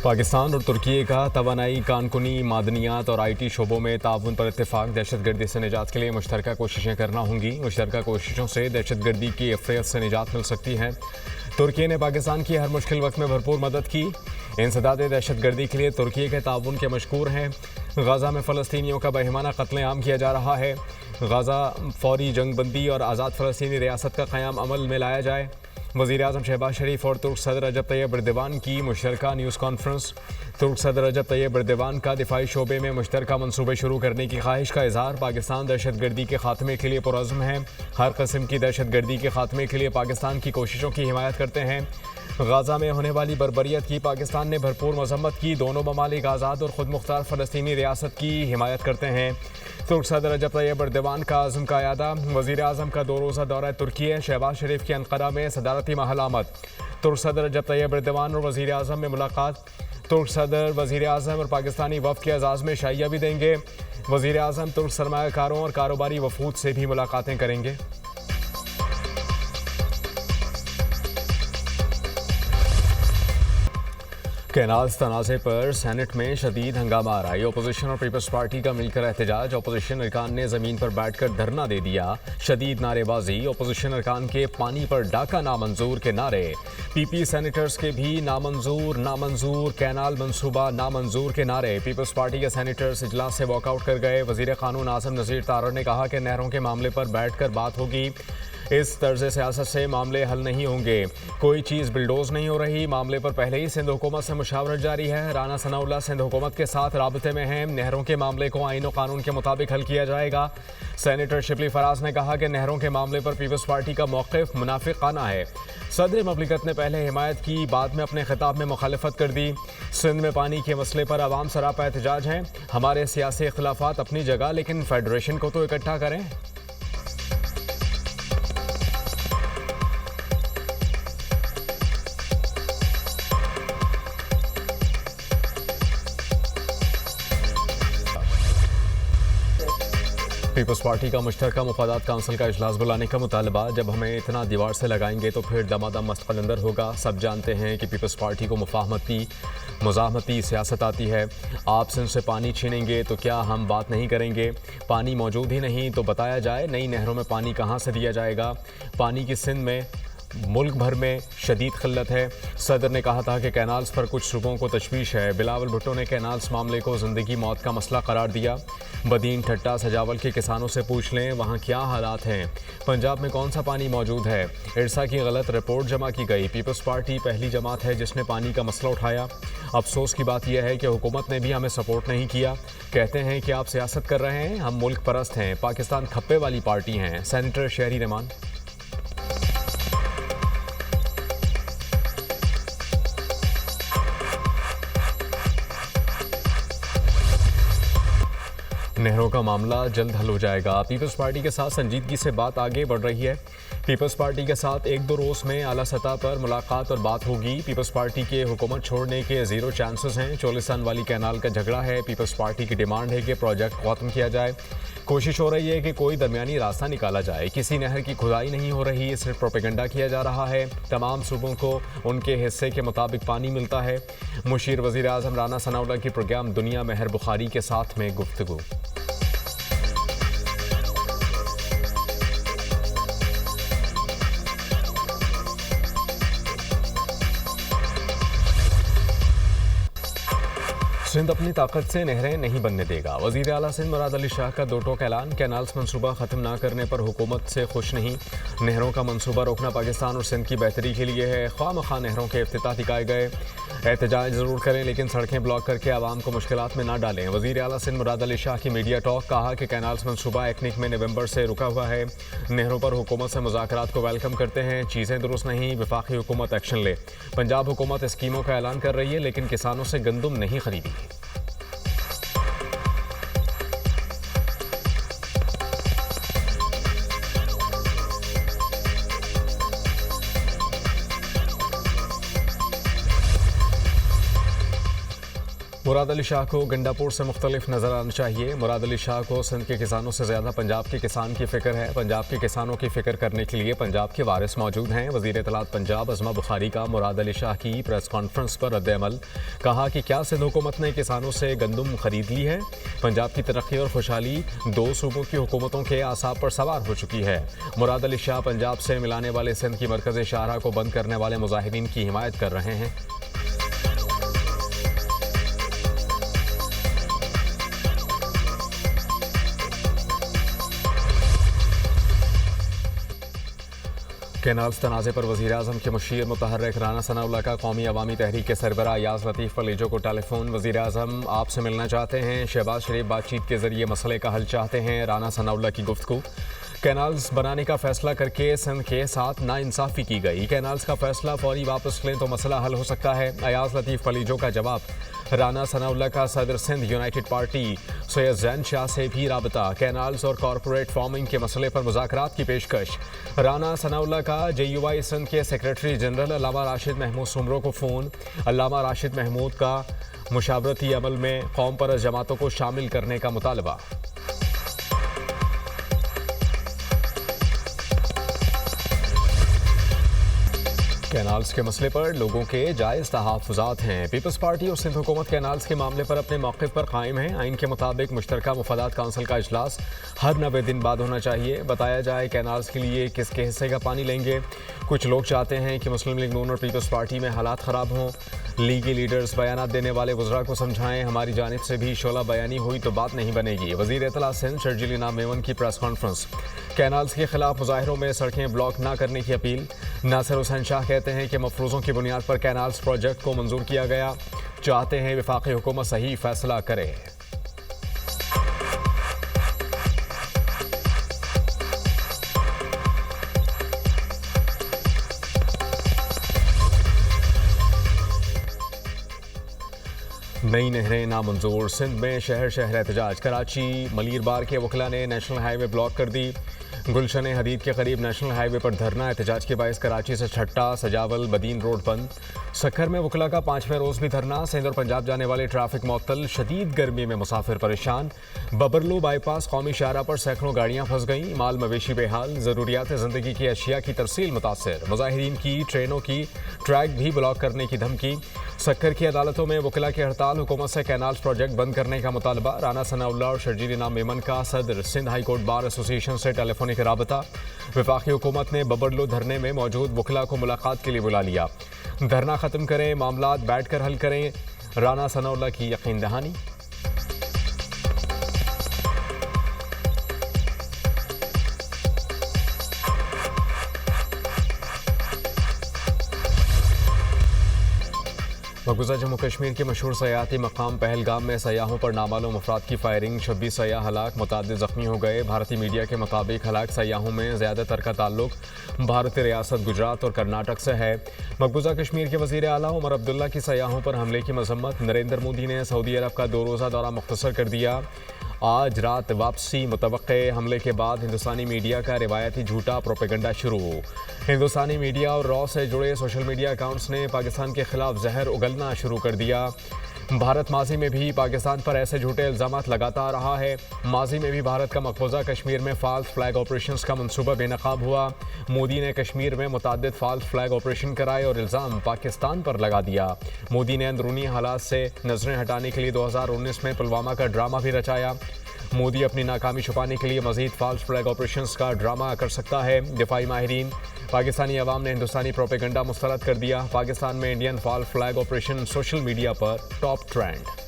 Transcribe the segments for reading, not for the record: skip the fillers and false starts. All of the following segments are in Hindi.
पाकिस्तान और तुर्की का तवानाई, कानकुनी, मादनियात और IT शोबों में ताउन पर इत्तेफाक। दहशतगर्दी से निजात के लिए मुश्तरका कोशिशें करना होंगी। मुश्तरका कोशिशों से दहशतगर्दी की अफरेत से निजात मिल सकती है। तुर्की ने पाकिस्तान की हर मुश्किल वक्त में भरपूर मदद की। इंसदाद दहशतगर्दी के लिए तुर्की के ताउन के मशकूर हैं। गाज़ा में फ़लस्तीनियों का बेहिमाना कत्लेआम किया जा रहा है। गाज़ा फौरी जंगबंदी और आज़ाद फ़लस्तीनी रियासत का क़याम अमल में लाया जाए। वज़ीर-ए-आज़म शहबाज शरीफ और तुर्क सदर रजब तैयब एर्दोगान की मुश्तरका न्यूज़ कॉन्फ्रेंस। तुर्क सदर रजब तैयब एर्दोगान का दिफाई शोबे में मुश्तरका मनसूबे शुरू करने की ख्वाहिश का इज़हार। पाकिस्तान दहशतगर्दी के खात्मे के लिए पुरअज़्म है। हर किस्म की दहशतगर्दी के खात्मे के लिए पाकिस्तान की कोशिशों की हिमायत करते हैं। गाज़ा में होने वाली बर्बरियत की पाकिस्तान ने भरपूर मजम्मत की। दोनों ममालिक आज़ाद और ख़ुद मुख्तार फ़लस्तीनी रियासत की हिमायत करते हैं। तुर्क सदर रजब तैयब एर्दोगान का आज़म का यादा। वज़ीर-ए-आज़म का 2 रोज़ा दौरा तुर्की है। शहबाज शरीफ की अंकारा में सदारती महल आमद। तुर्क सदर रजब तैयब एर्दोगान और वज़ीर-ए-आज़म में मुलाकात। तुर्क सदर वज़ीर-ए-आज़म और पाकिस्तानी वफ़द के एज़ाज़ में शाइया भी देंगे। वज़ीर-ए-आज़म तुर्क सरमायाकारों और कारोबारी वफूद से भी मुलाकातें करेंगे। कैनाल्स तनाज़े पर सेनेट में शदीद हंगामा आ रहा है। अपोजिशन और पीपल्स पार्टी का मिलकर एहतजाज। अपोजिशन अरकान ने ज़मीन पर बैठकर धरना दे दिया। शदीद नारेबाजी। अपोजिशन अरकान के पानी पर डाका नामंजूर के नारे। PP सेनेटर्स के भी नामंजूर नामंजूर, कैनाल मनसूबा नामंजूर के नारे। पीपल्स पार्टी के सेनेटर्स इजलास से वॉकआउट कर गए। वज़ीर क़ानून आज़म नज़ीर तारड़ ने कहा कि नहरों के मामले पर बैठकर बात होगी। इस तर्ज सियासत से मामले हल नहीं होंगे। कोई चीज़ बिल्डोज नहीं हो रही। मामले पर पहले ही सिंध हुकूमत से मुशावरत जारी है। राना सनाउल्लाह सिंध हुकूमत के साथ राबते में हैं। नहरों के मामले को आईन और कानून के मुताबिक हल किया जाएगा। सेनेटर शिबली फराज ने कहा कि नहरों के मामले पर पीपल्स पार्टी का मौक़िफ़ मुनाफिकाना है। सदर ममलिकत ने पहले हिमायत की, बाद में अपने खिताब में मुखालफत कर दी। सिंध में पानी के मसले पर अवाम सरापा एहतजाज हैं। हमारे सियासी इख्तिलाफात अपनी जगह, लेकिन फेडरेशन को तो इकट्ठा करें। पीपल्स पार्टी का मुश्तरका मुफादात काउंसिल का इजलास बुलाने का मुतालबा। जब हमें इतना दीवार से लगाएंगे तो फिर दमादम मस्तकलंदर होगा। सब जानते हैं कि पीपल्स पार्टी को मुज़ाहमती सियासत आती है। आप सिंध से पानी छीनेंगे तो क्या हम बात नहीं करेंगे? पानी मौजूद ही नहीं तो बताया जाए नई नहरों में पानी कहाँ से दिया जाएगा? पानी की सिंध में मुल्क भर में शदीद क़िल्लत है। सदर ने कहा था कि कैनाल्स पर कुछ सूबों को तशवीश है। बिलावल भुट्टो ने कैनाल्स मामले को ज़िंदगी मौत का मसला करार दिया। बदीन, ठट्टा, सजावल के किसानों से पूछ लें वहाँ क्या हालात हैं। पंजाब में कौन सा पानी मौजूद है? इरसा की गलत रिपोर्ट जमा की गई। पीपल्स पार्टी पहली जमात है जिसने पानी का मसला उठाया। अफसोस की बात यह है कि हुकूमत ने भी हमें सपोर्ट नहीं किया। कहते हैं कि आप सियासत कर रहे हैं, हम मुल्क परस्त हैं। पाकिस्तान खप्पे वाली पार्टी हैं। सेनेटर शहरी रहमान। नहरों का मामला जल्द हल हो जाएगा। पीपल्स पार्टी के साथ संजीदगी से बात आगे बढ़ रही है। पीपल्स पार्टी के साथ 1-2 रोज़ में आला सतह पर मुलाकात और बात होगी। पीपल्स पार्टी के हुकूमत छोड़ने के 0 चांसेस हैं। चोलिस्तान वाली कैनाल का झगड़ा है। पीपल्स पार्टी की डिमांड है कि प्रोजेक्ट ख़त्म किया जाए। कोशिश हो रही है कि कोई दरमियानी रास्ता निकाला जाए। किसी नहर की खुदाई नहीं हो रही, सिर्फ प्रोपेगेंडा किया जा रहा है। तमाम सूबों को उनके हिस्से के मुताबिक पानी मिलता है। मुशीर वज़ीर-ए-आज़म राना सनाउल्लाह की प्रोग्राम दुनिया मेहर बुखारी के साथ में गुफ्तगू। सिंध अपनी ताकत से नहरें नहीं बनने देगा। वज़ीर आला सिंध मुराद अली शाह का 2 टोक ऐलान। कैनाल्स मंसूबा ख़त्म ना करने पर हुकूमत से खुश नहीं। नहरों का मंसूबा रोकना पाकिस्तान और सिंध की बेहतरी के लिए है। ख्वाह-मख्वाह नहरों के इफ्तिताह दिखाए गए। एहतजाज ज़रूर करें लेकिन सड़कें ब्लॉक करके आवाम को मुश्किलात में ना डालें। वज़ीर आला सिंध मुराद अली शाह की मीडिया टॉक। कहा कि कैनाल्स मंसूबा एकनिक में नवंबर से रुका हुआ है। नहरों पर हुकूमत से मुज़ाकरात को वेलकम करते हैं। चीज़ें दुरुस्त नहीं, वफाकी हुकूमत एक्शन ले। पंजाब हुकूमत स्कीमों का ऐलान कर रही है लेकिन किसानों से गंदुम नहीं खरीदी। मुराद अली शाह को गंडापुर से मुख्तलिफ नजर आना चाहिए। मुराद अली शाह को सिंध के किसानों से ज्यादा पंजाब के किसान की फिक्र है। पंजाब के किसानों की फिक्र करने के लिए पंजाब के वारिस मौजूद हैं। वजीर इत्तलात पंजाब अज़मा बुखारी का मुराद अली शाह की प्रेस कॉन्फ्रेंस पर रद्द-ए-अमल। कहा कि क्या सिंध हुकूमत ने किसानों से गंदम खरीद ली है? पंजाब की तरक्की और खुशहाली दो सूबों की हुकूमतों के आसाब पर सवार हो चुकी है। मुराद अली शाह पंजाब से मिलाने वाले सिंध की मरकज़ी शाहराह को बंद करने वाले मुजाहिदीन की हिमायत कर रहे हैं। कैनाल्स तनाज़े पर वज़ीर-ए-आज़म के मुशीर मुतहर्रिक राना सनाउल्लाह का कौमी अवामी तहरीक के सरबराह याज़ लतीफ़ फलीजो को टेलीफोन। वज़ीर-ए-आज़म आपसे मिलना चाहते हैं। शहबाज शरीफ बातचीत के जरिए मसले का हल चाहते हैं। राना सनाउल्लाह की गुफ्तगू। कैनाल्स बनाने का फैसला करके सिंध के साथ नाइंसाफ़ी की गई। कैनाल्स का फैसला फौरी वापस लें तो मसला हल हो सकता है। अयाज़ लतीफ़ फलीजो का जवाब। राना सनाउल्लाह का सदर सिंध यूनाइटेड पार्टी सैयद जैन शाह से भी राबता। कैनाल्स और कॉरपोरेट फार्मिंग के मसले पर मुज़ाकरात की पेशकश। राना सनाउल्लाह का JUI सिंध के सेक्रेटरी जनरल अल्लामा राशिद महमूद सुमरो को फ़ोन। अल्लामा राशिद महमूद का मुशावरती अमल में कौम परस्त जमातों को शामिल करने का मुतालबा। कैनाल्स के मसले पर लोगों के जायज़ तहफ़्फ़ुज़ात हैं। पीपल्स पार्टी और सिंध हुकूमत कैनाल्स के मामले पर अपने मौक़िफ़ पर कायम है। आइन के मुताबिक मुश्तरका मुफादात काउंसिल का इजलास हर 90 दिन बाद होना चाहिए। बताया जाए कैनाल्स के लिए किसके हिस्से का पानी लेंगे। कुछ लोग चाहते हैं कि मुस्लिम लीग नून और पीपल्स पार्टी में हालात ख़राब हों। लीगी लीडर्स बयानात देने वाले वज़रा को समझाएं। हमारी जानिब से भी शोला बयानी हुई तो बात नहीं बनेगी। वज़ीर इत्तलात सिंध शर्जील इनाम मेमन की प्रेस कॉन्फ्रेंस। कैनाल्स के खिलाफ मुजाहिरों में सड़कें ब्लॉक न करने की अपील। नासिर हुसैन शाह कहते हैं कि मफरूज़ों की बुनियाद पर कैनाल्स प्रोजेक्ट को मंजूर किया गया। चाहते हैं वफाकी हुकूमत सही फैसला करे। नई नहरें नामंजूर। सिंध में शहर शहर एहतजाज। कराची मलीर बार के वकला ने नेशनल हाईवे ब्लॉक कर दी। गुलशन हदीद के करीब नेशनल हाईवे पर धरना। एहतजाज के बायस कराची से छट्टा सजावल बदीन रोड बंद। सक्खर में वकला का 5वें रोज़ भी धरना। सिंध और पंजाब जाने वाले ट्रैफिक मुअत्तल। शदीद गर्मी में मुसाफिर परेशान। बबरलो बाईपास कौमी शाहराह पर सैकड़ों गाड़ियाँ फंस गईं। माल मवेशी बेहाल। ज़रूरियात ज़िंदगी की अशिया की तरसील मुतासर। मुजाहिरीन की ट्रेनों की ट्रैक भी ब्लॉक करने की धमकी। सक्खर की अदालतों में वकला की हड़ताल। हुकूमत से कैनाल्स प्रोजेक्ट बंद करने का मुतालबा। राना सनाउल्लाह और शर्जील इनाम मेमन का सदर Sindh high court bar association से टेलीफोनिक राबता। वफाकी हुकूमत ने बबरलो धरने में मौजूद वकला को मुलाकात के लिए बुला लिया। धरना ख़त्म करें, मामलात बैठ कर हल करें। राना सनाउल्लाह की यकीन दहानी। मकबूजा जम्मू कश्मीर के मशहूर सयाहती मकाम पहलगाम में सयाहों पर नामालूम अफराद की फायरिंग। 26 सयाह हलाक, मुतादिद जख्मी हो गए। भारतीय मीडिया के मुताबिक हलाक सयाहों में ज़्यादातर का ताल्लुक भारतीय रियासत गुजरात और कर्नाटक से है। मकबूजा कश्मीर के वज़ीर आला उमर अब्दुल्ला की सयाहों पर हमले की मजम्मत। नरेंद्र मोदी ने सऊदी अरब का 2 रोज़ा दौरा मुख्तसर कर दिया। आज रात वापसी मुतवक्के। हमले के बाद हिंदुस्तानी मीडिया का रिवायती झूठा प्रोपेगेंडा शुरू। हिंदुस्तानी मीडिया और रॉ से जुड़े सोशल मीडिया अकाउंट्स ने पाकिस्तान के खिलाफ जहर उगलना शुरू कर दिया। भारत माजी में भी पाकिस्तान पर ऐसे झूठे इल्ज़ामात लगाता रहा है। माजी में भी भारत का मकबूजा कश्मीर में फाल्स फ्लैग ऑपरेशंस का मनसूबा बेनकाब हुआ। मोदी ने कश्मीर में मुतादिद फाल्स फ्लैग ऑपरेशन कराए और इल्ज़ाम पाकिस्तान पर लगा दिया। मोदी ने अंदरूनी हालात से नजरें हटाने के लिए 2019 में पुलवामा का ड्रामा भी रचाया। मोदी अपनी नाकामी छुपाने के लिए मजीद फाल्स फ्लैग ऑपरेशंस का ड्रामा कर सकता है। दिफाई माहिरीन। पाकिस्तानी अवाम ने हिंदुस्तानी प्रोपेगेंडा मुस्तरद कर दिया। पाकिस्तान में Indian false flag operation social media पर टॉप ट्रेंड।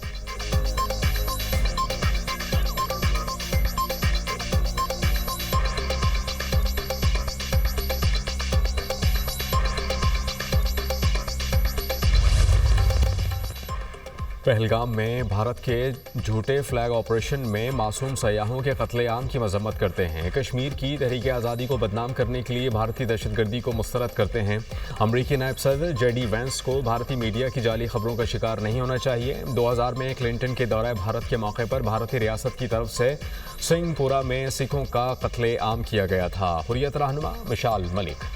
पहलगाम में भारत के झूठे फ्लैग ऑपरेशन में मासूम सयाहों के कत्लेआम की मजम्मत करते हैं। कश्मीर की तहरीक आज़ादी को बदनाम करने के लिए भारतीय दहशतगर्दी को मुस्तरद करते हैं। अमरीकी नायब सदर JD वैंस को भारतीय मीडिया की जाली खबरों का शिकार नहीं होना चाहिए। 2000 में क्लिंटन के दौरे भारत के मौके पर भारतीय रियासत की तरफ से सिंहपुरा में सिखों का कत्लेआम किया गया था। हुर्रियत रहनुमा मिशाल मलिक।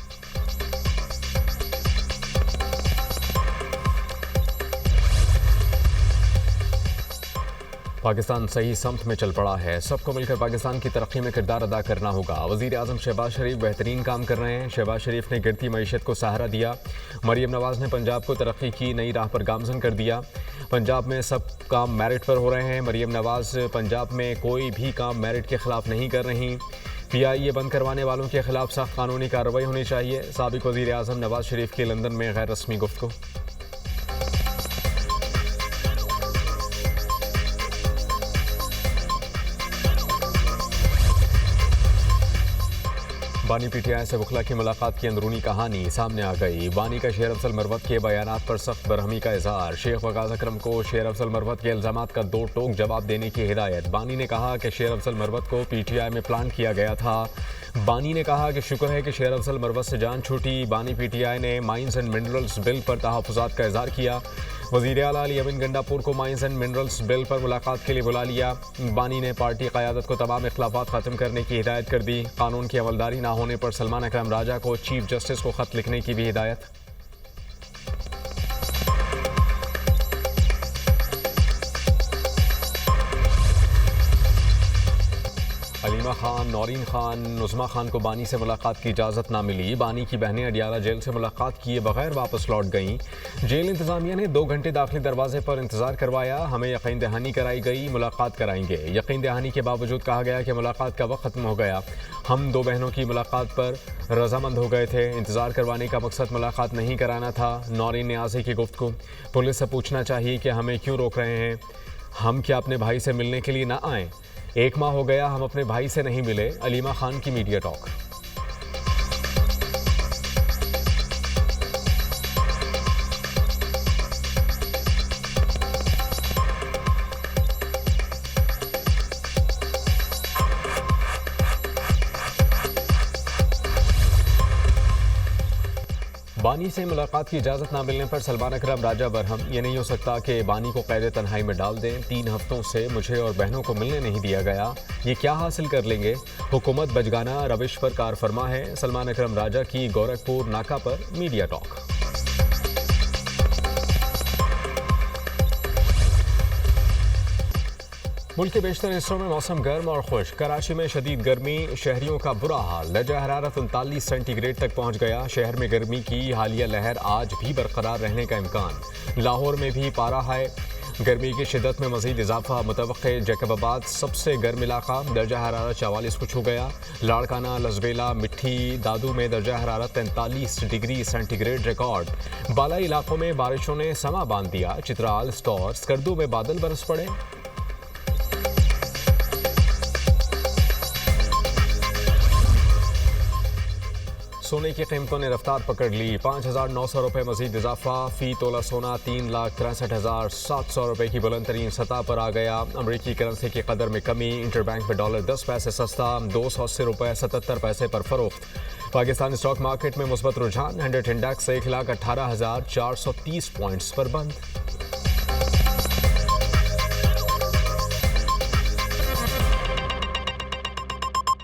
पाकिस्तान सही समत में चल पड़ा है, सबको मिलकर पाकिस्तान की तरक्की में किरदार अदा करना होगा। वज़ीर आज़म शहबाज शरीफ बेहतरीन काम कर रहे हैं। शहबाज शरीफ ने गिरती मईशत को सहारा दिया। मरीम नवाज़ ने पंजाब को तरक्की की नई राह पर गामजन कर दिया। पंजाब में सब काम मेरिट पर हो रहे हैं। मरीम नवाज़ पंजाब में कोई भी काम मेरिट के खिलाफ नहीं कर रही। PIA बंद करवाने वालों के खिलाफ सख्त कानूनी कार्रवाई होनी चाहिए। साबिक वज़ीर आज़म नवाज शरीफ की लंदन में गैर रस्मी गुफ्तगू। बानी PTI से बुखला की मुलाकात की अंदरूनी कहानी सामने आ गई। बानी का शेर अफजल मरवत के बयानात पर सख्त बरहमी का इजहार। शेख वकास अकरम को शेर अफजल मरवत के इल्जामात का दो टोक जवाब देने की हिदायत। बानी ने कहा कि शेर अफजल मरवत को PTI में प्लान किया गया था। बानी ने कहा कि शुक्र है कि शेर अफजल मरवत से जान छूटी। बानी PTI ने माइंस एंड मिनरल्स बिल पर तहफ़्फ़ुज़ात का इजहार किया। वज़ीर आला अली अमीन गंडापुर को माइंस एंड मिनरल्स बिल पर मुलाकात के लिए बुला लिया। बानी ने पार्टी क़यादत को तमाम इख्लाफात ख़त्म करने की हिदायत कर दी। कानून की अमलदारी ना होने पर सलमान अकरम राजा को चीफ जस्टिस को ख़त लिखने की भी हिदायत। अलीमा खान, नौरीन खान, नुज़मा खान को बानी से मुलाकात की इजाज़त ना मिली। बानी की बहनें अडियाला जेल से मुलाकात किए बगैर वापस लौट गईं। जेल इंतज़ामिया ने 2 घंटे दाखिली दरवाजे पर इंतज़ार करवाया। हमें यकीन दहानी कराई गई, मुलाकात कराएंगे। यकीन दहानी के बावजूद कहा गया कि मुलाकात का वक्त ख़त्म हो गया। हम 2 बहनों की मुलाकात पर रजामंद हो गए थे। इंतज़ार करवाने का मकसद मुलाकात नहीं कराना था। नौरीन न्याज़ी की गुफ्तगू। पुलिस से पूछना चाहिए कि हमें क्यों रोक रहे हैं। हम क्या अपने भाई से मिलने के लिए ना आएँ? 1 माह हो गया हम अपने भाई से नहीं मिले। अलीमा खान की मीडिया टॉक। बानी से मुलाकात की इजाज़त ना मिलने पर सलमान अकरम राजा बरहम। ये नहीं हो सकता कि बानी को कैद तन्हाई में डाल दें। 3 हफ्तों से मुझे और बहनों को मिलने नहीं दिया गया। ये क्या हासिल कर लेंगे? हुकूमत बचगाना रविश पर कारफरमा है। सलमान अकरम राजा की गोरखपुर नाका पर मीडिया टॉक। मुल्क के बेशतर हिस्सों में मौसम गर्म और खुश। कराची में शदीद गर्मी, शहरियों का बुरा हाल। दर्जा हरारत 39 सेंटीग्रेड तक पहुंच गया। शहर में गर्मी की हालिया लहर आज भी बरकरार रहने का इम्कान। लाहौर में भी पारा है। गर्मी की शिदत में मजीद इजाफा मुतवक्के। जैकबाबाद सबसे गर्म इलाका, दर्जा हरारत 44 को छू गया। लाड़काना, लजबेला, मिट्टी, दादू में दर्जा हरारत 43 डिग्री सेंटीग्रेड रिकॉर्ड। बालाई इलाकों में बारिशों ने समा बांध दिया। चित्राल, स्टोर, स्कर्दू में बादल बरस पड़े। सोने की कीमतों ने रफ्तार पकड़ ली। 5,900 रुपये मजीद इजाफा। फी तोला सोना 3,63,700 रुपये की बुलंद तरीन सतह पर आ गया। अमरीकी करेंसी की कदर में कमी। इंटरबैंक में डॉलर 10 पैसे सस्ता, 280 रुपये 77 पैसे पर फरोख्त। पाकिस्तान स्टॉक मार्केट में मुस्बत रुझान। 100 इंडेक्स 1,18,430 पॉइंट्स पर बंद।